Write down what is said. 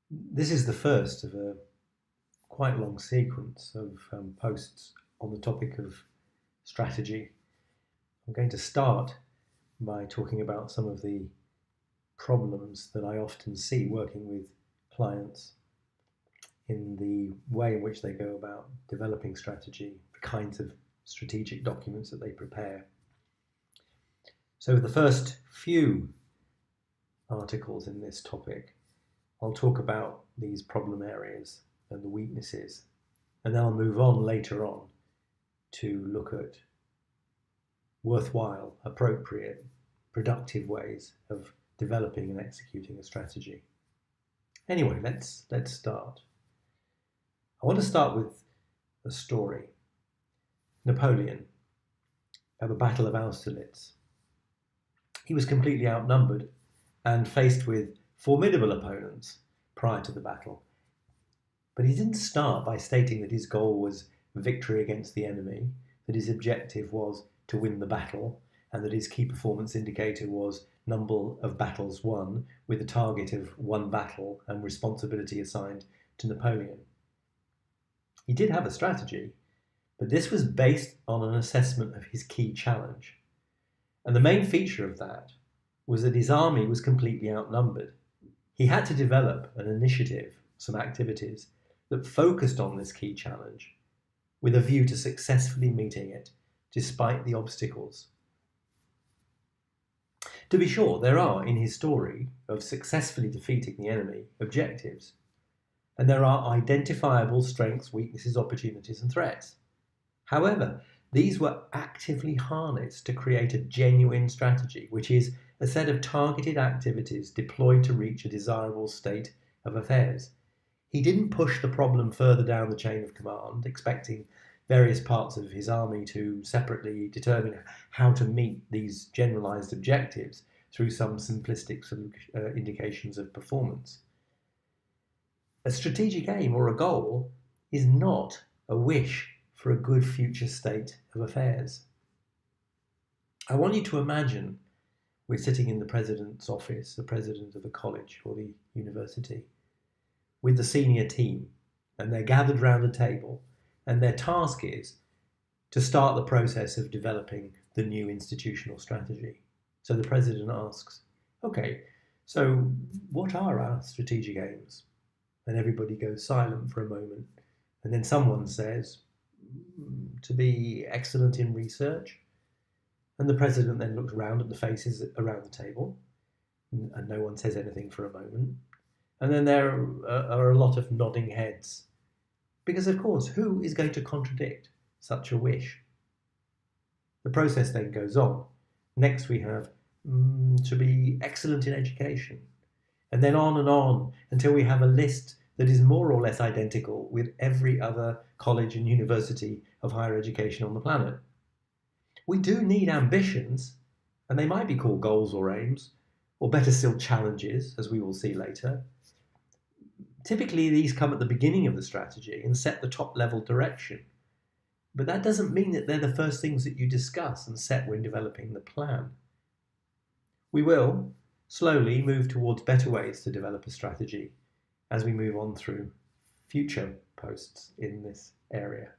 This is the first of a quite long sequence of posts on the topic of strategy. I'm going to start by talking about some of the problems that I often see working with clients in the way in which they go about developing strategy, the kinds of strategic documents that they prepare. So the first few articles in this topic, I'll talk about these problem areas and the weaknesses, and then I'll move on later on to look at worthwhile, appropriate, productive ways of developing and executing a strategy. Anyway, let's start. I want to start with a story. Napoleon at the Battle of Austerlitz. He was completely outnumbered and faced with formidable opponents prior to the battle. But he didn't start by stating that his goal was victory against the enemy, that his objective was to win the battle, and that his key performance indicator was number of battles won, with a target of one battle and responsibility assigned to Napoleon. He did have a strategy, but this was based on an assessment of his key challenge. And the main feature of that was that his army was completely outnumbered. He had to develop an initiative, some activities that focused on this key challenge with a view to successfully meeting it despite the obstacles. To be sure, there are in his story of successfully defeating the enemy objectives, and there are identifiable strengths, weaknesses, opportunities, and threats. However, these were actively harnessed to create a genuine strategy, which is a set of targeted activities deployed to reach a desirable state of affairs. He didn't push the problem further down the chain of command, expecting various parts of his army to separately determine how to meet these generalized objectives through some simplistic indications of performance. A strategic aim or a goal is not a wish for a good future state of affairs. I want you to imagine we're sitting in the president's office, the president of the college or the university, with the senior team, and they're gathered round a table, and their task is to start the process of developing the new institutional strategy. So the president asks, okay, so what are our strategic aims? And everybody goes silent for a moment, and then someone says, to be excellent in research. And the president then looks around at the faces around the table, and no one says anything for a moment. And then there are a lot of nodding heads. Because, of course, who is going to contradict such a wish? The process then goes on. Next we have to be excellent in education. And then on until we have a list that is more or less identical with every other college and university of higher education on the planet. We do need ambitions, and they might be called goals or aims, or better still, challenges, as we will see later. Typically, these come at the beginning of the strategy and set the top-level direction. But that doesn't mean that they're the first things that you discuss and set when developing the plan. We will slowly move towards better ways to develop a strategy as we move on through future posts in this area.